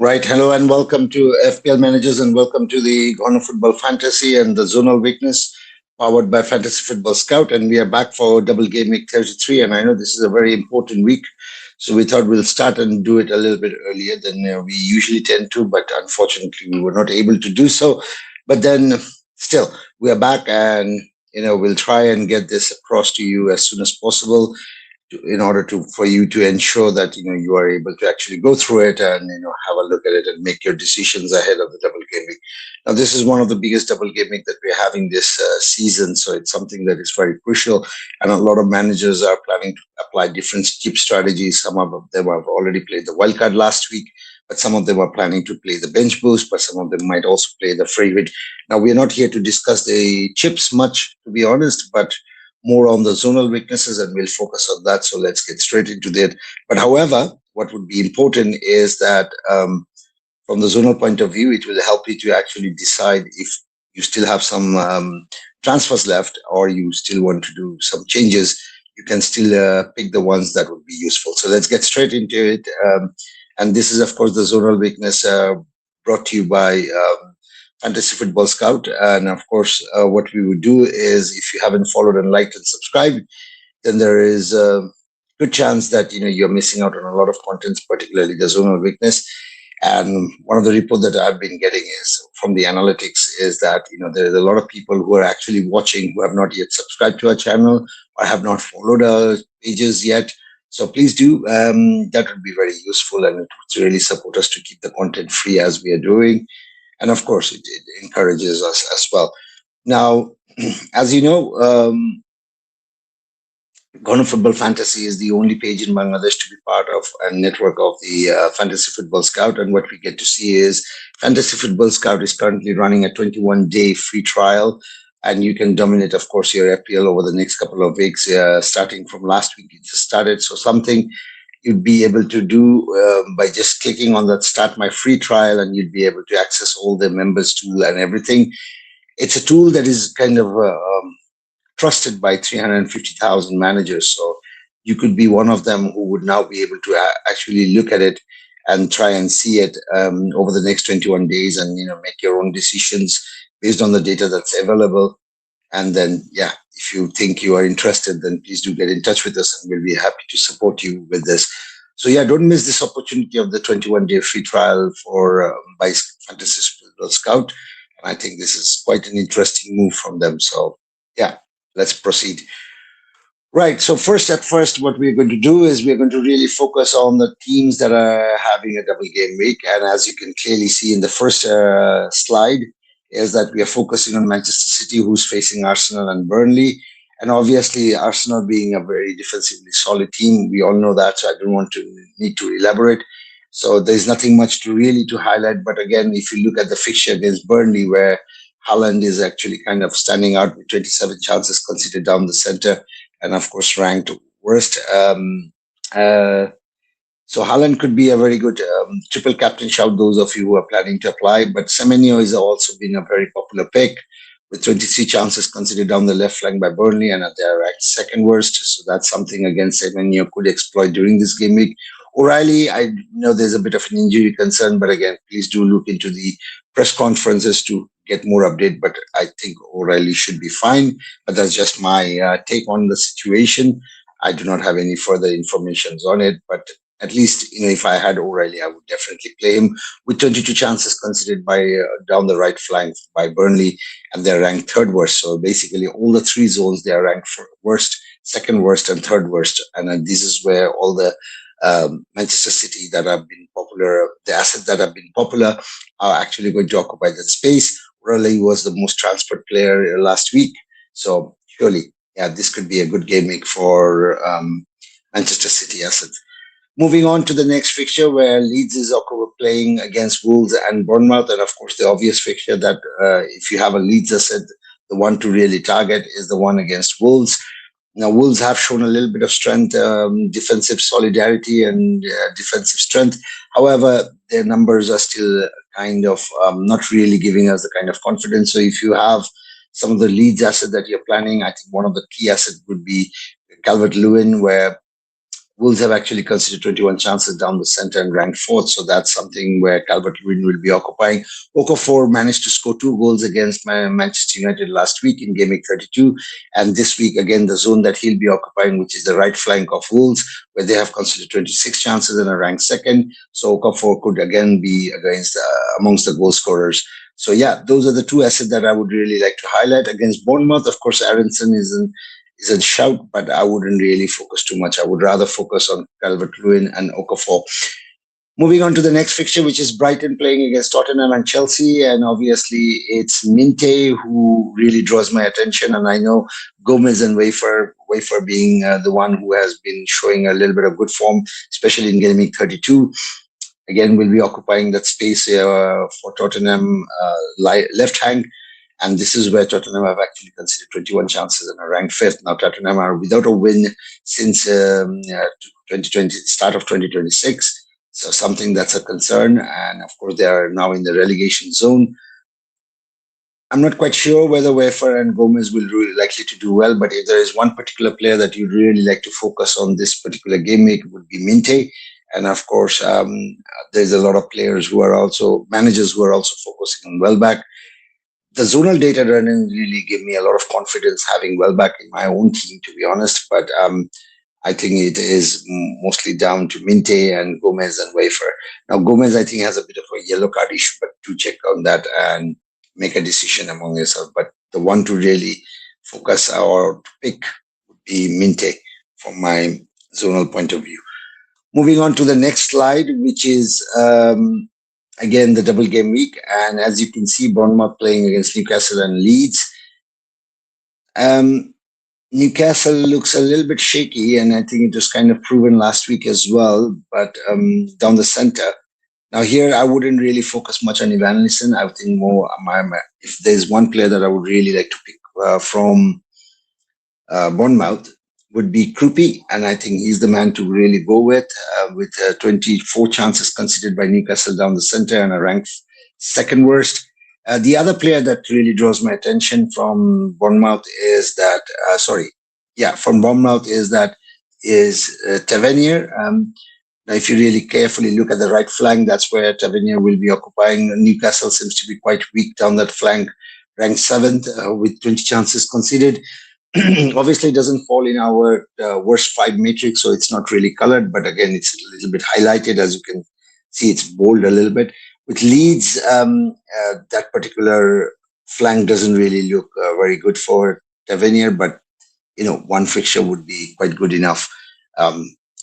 Right. Hello and welcome to FPL Managers and welcome to the Corner Football Fantasy and the Zonal Weakness powered by Fantasy Football Scout. And we are back for double game week 33. And I know this is a very important week. So we thought we'll start and do it a little bit earlier than we usually tend to. But unfortunately, we were not able to do so. But then still, we are back and, we'll try and get this across to you as soon as possible in order to for you to ensure that you are able to actually go through it and have a look at it and make your decisions ahead of the double gaming. Now, this is one of the biggest double gaming that we're having this season, so it's something that is very crucial. And a lot of managers are planning to apply different chip strategies. Some of them have already played the wildcard last week, but some of them are planning to play the bench boost, but some of them might also play the favorite. Now, we're not here to discuss the chips much, to be honest, but more on the zonal weaknesses, and we'll focus on that. So let's get straight into that. But however, what would be important is that from the zonal point of view, it will help you to actually decide if you still have some transfers left or you still want to do some changes. You can still pick the ones that would be useful. So let's get straight into it. And this is, of course, the zonal weakness brought to you by Fantasy Football Scout. And of course, what we would do is if you haven't followed and liked and subscribed, then there is a good chance that you're missing out on a lot of contents, particularly the zonal weakness. And one of the reports that I've been getting is from the analytics is that there's a lot of people who are actually watching who have not yet subscribed to our channel or have not followed our pages yet. So please do. That would be very useful, and it would really support us to keep the content free as we are doing. And of course, it encourages us as well. Now, as you know, Ghana Football Fantasy is the only page in Bangladesh to be part of a network of the Fantasy Football Scout. And what we get to see is Fantasy Football Scout is currently running a 21-day free trial. And you can dominate, of course, your FPL over the next couple of weeks. Starting from last week, it just started. So something you'd be able to do by just clicking on that start my free trial, and you'd be able to access all the members tool and everything. It's a tool that is kind of trusted by 350,000 managers. So you could be one of them who would now be able to actually look at it and try and see it over the next 21 days and make your own decisions based on the data that's available. And then, yeah, if you think you are interested, then please do get in touch with us and we'll be happy to support you with this. So, yeah, don't miss this opportunity of the 21-day free trial for by Fantasy Football Scout. And I think this is quite an interesting move from them. So, yeah, let's proceed. Right. So first, what we're going to do is we're going to really focus on the teams that are having a double game week. And as you can clearly see in the first slide, is that we are focusing on Manchester City, who's facing Arsenal and Burnley. And obviously, Arsenal being a very defensively solid team, we all know that, so I don't want to need to elaborate. So there's nothing much to really to highlight. But again, if you look at the fixture against Burnley, where Haaland is actually kind of standing out with 27 chances considered down the center, and of course ranked worst. So Haaland could be a very good triple captain shout, those of you who are planning to apply. But Semenyo has also been a very popular pick with 23 chances considered down the left flank by Burnley, and they are ranked second worst. So that's something, again, Semenyo could exploit during this game week. O'Reilly, I know there's a bit of an injury concern, but again, please do look into the press conferences to get more update. But I think O'Reilly should be fine. But that's just my take on the situation. I do not have any further information on it, but at least, if I had O'Reilly, I would definitely play him with 22 chances considered by down the right flank by Burnley, and they're ranked third worst. So basically, all the three zones, they are ranked worst, second worst, and third worst. And this is where all the Manchester City that have been popular, the assets that have been popular, are actually going to occupy that space. O'Reilly was the most transferred player last week. So surely, yeah, this could be a good game week for Manchester City assets. Moving on to the next fixture, where Leeds is playing against Wolves and Bournemouth. And of course, the obvious fixture that if you have a Leeds asset, the one to really target is the one against Wolves. Now, Wolves have shown a little bit of strength, defensive solidarity and defensive strength. However, their numbers are still kind of not really giving us the kind of confidence. So if you have some of the Leeds assets that you're planning, I think one of the key assets would be Calvert-Lewin, where Wolves have actually considered 21 chances down the center and ranked fourth. So that's something where Calvert-Lewin will be occupying. Okafor managed to score 2 goals against Manchester United last week in game week 32. And this week, again, the zone that he'll be occupying, which is the right flank of Wolves, where they have considered 26 chances and are ranked second. So Okafor could again be amongst the goal scorers. So yeah, those are the two assets that I would really like to highlight. Against Bournemouth, of course, Aronson is a shout, but I wouldn't really focus too much. I would rather focus on Calvert-Lewin and Okafor. Moving on to the next fixture, which is Brighton playing against Tottenham and Chelsea. And obviously, it's Minte who really draws my attention. And I know Gomez and Wafer being the one who has been showing a little bit of good form, especially in game week 32. Again, will be occupying that space for Tottenham left hand. And this is where Tottenham have actually considered 21 chances and are ranked fifth. Now, Tottenham are without a win since 2020, start of 2026. So something that's a concern. And of course, they are now in the relegation zone. I'm not quite sure whether Wafer and Gomez will really likely to do well, but if there is one particular player that you'd really like to focus on this particular game week, it would be Minte. And of course, there's a lot of managers who are also focusing on Welbeck. The zonal data doesn't really give me a lot of confidence having Welbeck in my own team, to be honest. But I think it is mostly down to Minte and Gomez and Wafer. Now, Gomez, I think, has a bit of a yellow card issue, but do check on that and make a decision among yourself. But the one to really focus or to pick would be Minte from my zonal point of view. Moving on to the next slide, which is again the double game week. And as you can see, Bournemouth playing against Newcastle and Leeds. Newcastle looks a little bit shaky, and I think it was kind of proven last week as well, but down the center. Now here, I wouldn't really focus much on Ivan Alisson. I would think more, if there's one player that I would really like to pick from Bournemouth, would be Krupi, and I think he's the man to really go with 24 chances considered by Newcastle down the center and a ranked second worst. The other player that really draws my attention from Bournemouth is Tavernier. Now, if you really carefully look at the right flank, that's where Tavernier will be occupying. Newcastle seems to be quite weak down that flank, ranked seventh with 20 chances conceded. Obviously, it doesn't fall in our worst five matrix, so it's not really colored. But again, it's a little bit highlighted. As you can see, it's bold a little bit. With Leeds, that particular flank doesn't really look very good for Tavernier, but one fixture would be quite good enough.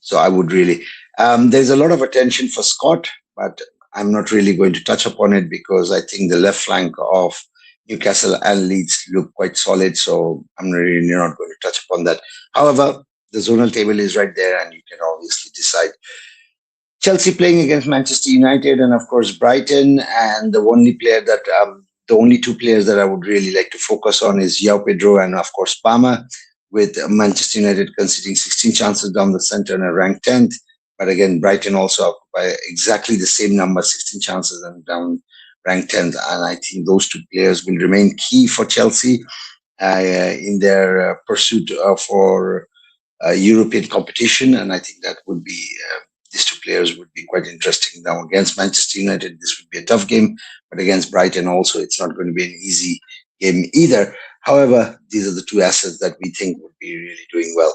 So I would really. There's a lot of attention for Scott, but I'm not really going to touch upon it because I think the left flank of Newcastle and Leeds look quite solid, so I'm really not going to touch upon that. However, the zonal table is right there, and you can obviously decide. Chelsea playing against Manchester United, and of course Brighton. And the only two players that I would really like to focus on is João Pedro and of course Palmer, with Manchester United conceding 16 chances down the center and a ranked 10th. But again, Brighton also by exactly the same number, 16 chances and down ranked 10th. And I think those two players will remain key for Chelsea in their pursuit for European competition. And I think that would be, these two players would be quite interesting. Now, against Manchester United, this would be a tough game. But against Brighton also, it's not going to be an easy game either. However, these are the two assets that we think would be really doing well.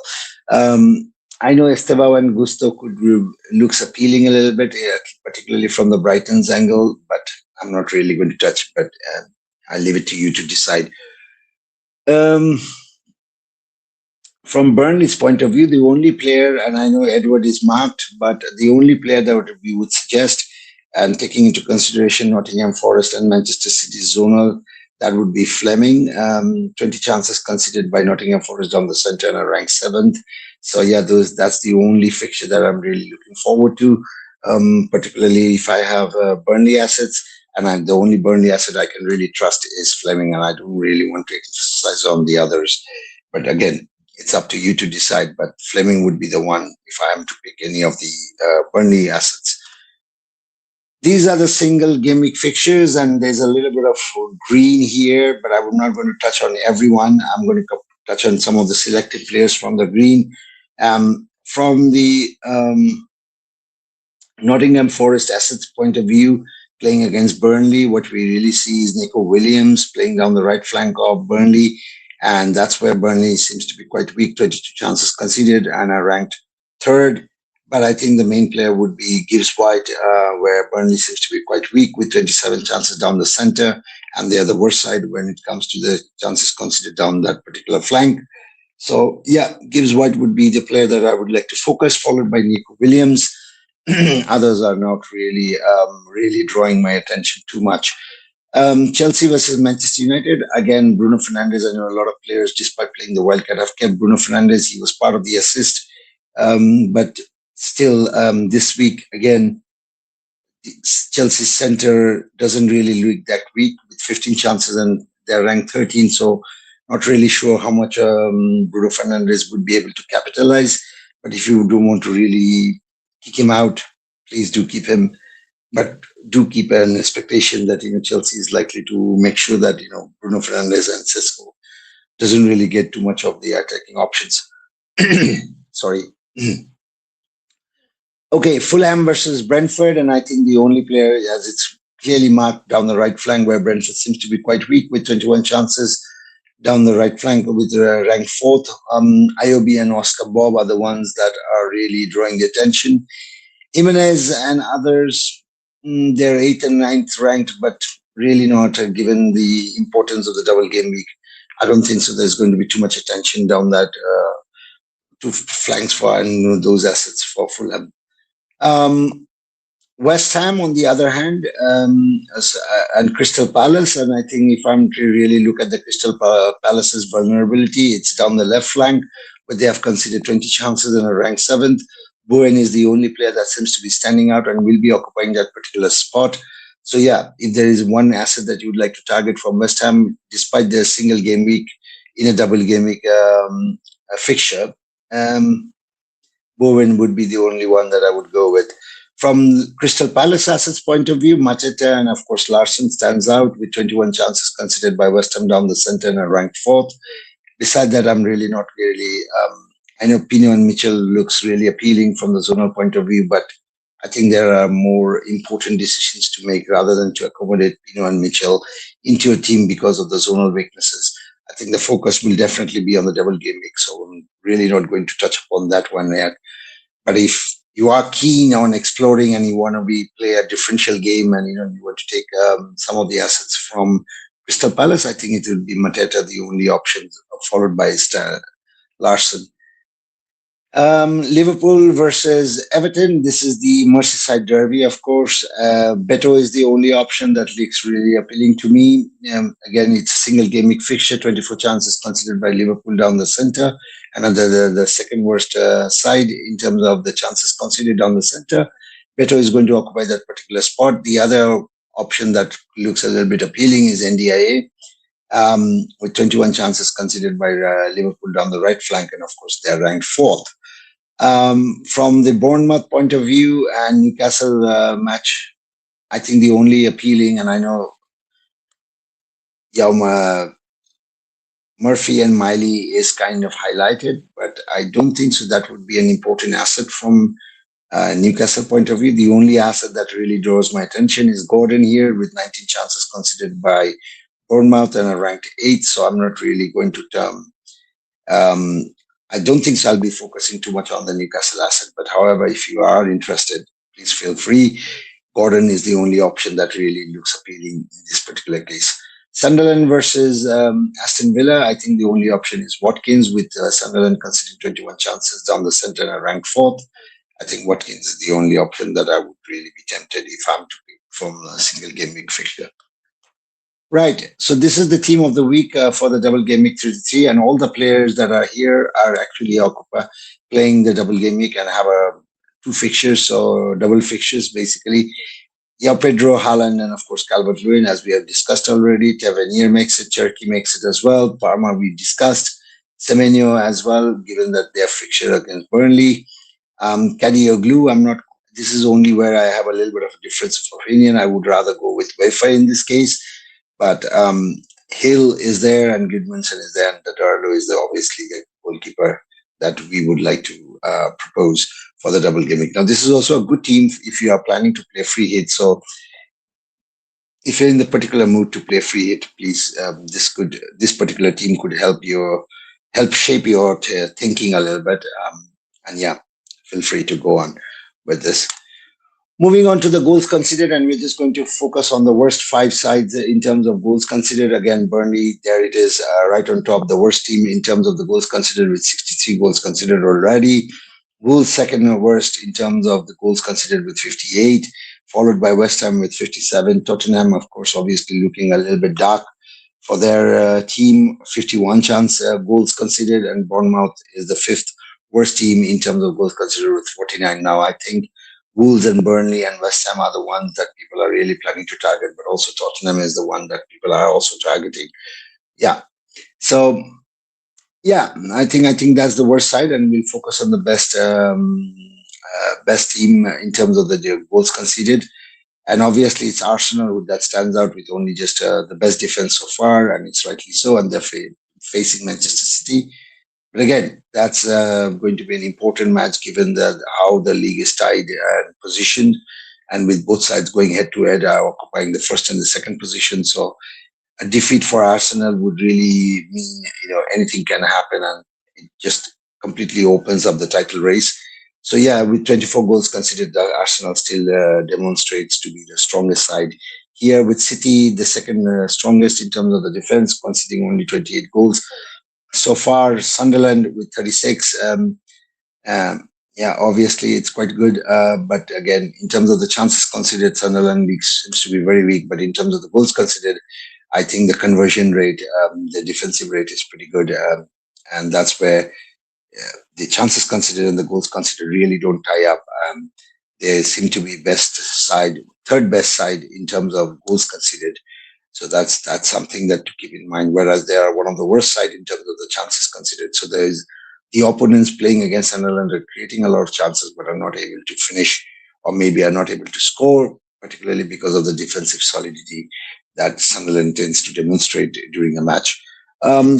I know Estevao and Gusto looks appealing a little bit, particularly from the Brighton's angle, but I'm not really going to touch, but I'll leave it to you to decide. From Burnley's point of view, the only player, and I know Edward is marked, but the only player that we would suggest, and taking into consideration Nottingham Forest and Manchester City zonal, that would be Fleming. 20 chances considered by Nottingham Forest down the center and are ranked 7th. So yeah, that's the only fixture that I'm really looking forward to, particularly if I have Burnley assets. And the only Burnley asset I can really trust is Fleming, and I don't really want to emphasize on the others. But again, it's up to you to decide. But Fleming would be the one if I am to pick any of the Burnley assets. These are the single game week fixtures, and there's a little bit of green here, but I'm not going to touch on everyone. I'm going to touch on some of the selected players from the green. from the Nottingham Forest assets point of view, playing against Burnley, what we really see is Nico Williams playing down the right flank of Burnley. And that's where Burnley seems to be quite weak, 22 chances conceded and are ranked third. But I think the main player would be 𝐙𝐨𝐽𝐷, where Burnley seems to be quite weak with 27 chances down the center. And they are the worst side when it comes to the chances conceded down that particular flank. So, yeah, 𝐙𝐨𝐽𝐷 would be the player that I would like to focus, followed by Nico Williams. Others are not really drawing my attention too much. Chelsea versus Manchester United. Again, Bruno Fernandes. I know a lot of players, despite playing the wildcard, have kept Bruno Fernandes. He was part of the assist. But still, this week, again, Chelsea's center doesn't really look that weak with 15 chances and they're ranked 13. So not really sure how much Bruno Fernandes would be able to capitalize. But if you don't want to really kick him out, please do keep him. But do keep an expectation that Chelsea is likely to make sure that Bruno Fernandes and Sesko doesn't really get too much of the attacking options. Sorry. Okay, Fulham versus Brentford, and I think the only player, as it's clearly marked down the right flank, where Brentford seems to be quite weak with 21 chances down the right flank with ranked fourth. Iwobi and Oscar Bob are the ones that are really drawing the attention. Jimenez and others, they're 8th and 9th ranked, but really not given the importance of the double game week. I don't think so. There's going to be too much attention down that two flanks for those assets for Fulham. West Ham, on the other hand, and Crystal Palace, and I think if I'm to really look at the Crystal Palace's vulnerability, it's down the left flank, but they have conceded 20 chances and are ranked 7th. Bowen is the only player that seems to be standing out and will be occupying that particular spot. So yeah, if there is one asset that you would like to target from West Ham, despite their single game week in a double game week fixture, Bowen would be the only one that I would go with. From Crystal Palace assets point of view, Mateta and of course Larsson stands out with 21 chances considered by West Ham down the center and are ranked 4th. Besides that, I'm really not really. I know Pino and Mitchell looks really appealing from the zonal point of view, but I think there are more important decisions to make rather than to accommodate Pino and Mitchell into a team because of the zonal weaknesses. I think the focus will definitely be on the double game week, so I'm really not going to touch upon that one yet. But if you are keen on exploring and you want to play a differential game and you want to take some of the assets from Crystal Palace, I think it will be Mateta the only option, followed by Larsson. Liverpool versus Everton. This is the Merseyside derby, of course. Beto is the only option that looks really appealing to me. Again, it's a single game week fixture, 24 chances considered by Liverpool down the center, and the second worst side in terms of the chances considered down the center. Beto is going to occupy that particular spot. The other option that looks a little bit appealing is NDIA. With 21 chances considered by Liverpool down the right flank, and of course they're ranked 4th. From the Bournemouth point of view and Newcastle match, I think the only appealing, and I know Murphy and Miley is kind of highlighted, but I don't think so that would be an important asset from Newcastle point of view. The only asset that really draws my attention is Gordon here with 19 chances considered by Bournemouth and are ranked 8th, so I'm not really going to I don't think so I'll be focusing too much on the Newcastle asset, but however, if you are interested, please feel free. Gordon is the only option that really looks appealing in this particular case. Sunderland versus Aston Villa, I think the only option is Watkins, with Sunderland considering 21 chances down the center and are ranked 4th. I think Watkins is the only option that I would really be tempted if I'm to pick from a single game week fixture. Right. So this is the team of the week for the double game week 33, and all the players that are here are actually playing the double game week and have two fixtures or double fixtures basically. Pedro, Haaland, and of course Calvert-Lewin, as we have discussed already. Tavernier makes it, Cherki makes it as well. Parma we discussed. Semenyo as well, given that their fixture against Burnley. Kadioglu, this is only where I have a little bit of a difference of opinion. I would rather go with UEFA in this case. But Hill is there and Gudmundsson is there, and Darlow is obviously the goalkeeper that we would like to to propose for the double gimmick. Now, this is also a good team if you are planning to play free hit. So if you're in the particular mood to play free hit, please, this particular team could help shape your thinking a little bit. And yeah, feel free to go on with this. Moving on to the goals considered, and we're just going to focus on the worst 5 sides in terms of goals considered. Again, Burnley, there it is, right on top, the worst team in terms of the goals considered with 63 goals considered already. Wolves second worst in terms of the goals considered with 58, followed by West Ham with 57. Tottenham, of course, obviously looking a little bit dark for their team, 51 chance goals considered, and Bournemouth is the 5th worst team in terms of goals considered with 49. Now, I think Wolves and Burnley and West Ham are the ones that people are really planning to target, but also Tottenham is the one that people are also targeting. Yeah. So, yeah, I think that's the worst side, and we'll focus on the best team in terms of the goals conceded. And obviously, it's Arsenal that stands out with only just the best defense so far, and it's rightly so, and they're facing Manchester City. But again, that's going to be an important match given how the league is tied and positioned, and with both sides going head to head, occupying the first and the second position. So a defeat for Arsenal would really mean anything can happen, and it just completely opens up the title race. So yeah, with 24 goals considered, Arsenal still demonstrates to be the strongest side. Here with City, the second strongest in terms of the defense, conceding only 28 goals. So far, Sunderland with 36. Yeah, obviously it's quite good. But again, in terms of the chances considered, Sunderland seems to be very weak. But in terms of the goals considered, I think the conversion rate, the defensive rate is pretty good. And that's where the chances considered and the goals considered really don't tie up. They seem to be third best side in terms of goals considered. So that's something that to keep in mind. Whereas they are one of the worst side in terms of the chances considered. So there is the opponents playing against Sunderland are creating a lot of chances, but are not able to finish, or maybe are not able to score, particularly because of the defensive solidity that Sunderland tends to demonstrate during a match.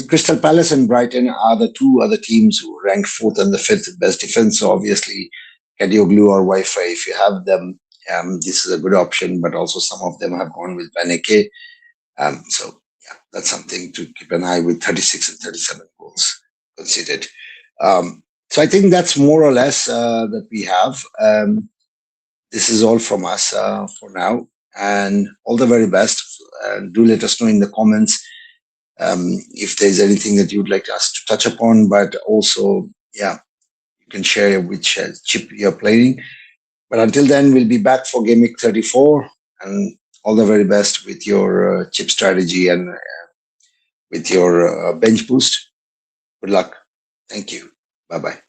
Crystal Palace and Brighton are the two other teams who rank 4th and the 5th best defense. So obviously, Kadioglu or Wi-Fi, if you have them, this is a good option. But also some of them have gone with Baneke. So yeah, that's something to keep an eye with 36 and 37 goals considered. So I think that's more or less that we have. This is all from us for now, and all the very best. Do let us know in the comments if there's anything that you'd like us to touch upon, but also, yeah, you can share which chip you're playing. But until then, we'll be back for Game Week 34, and all the very best with your chip strategy and with your bench boost. Good luck. Thank you. Bye-bye.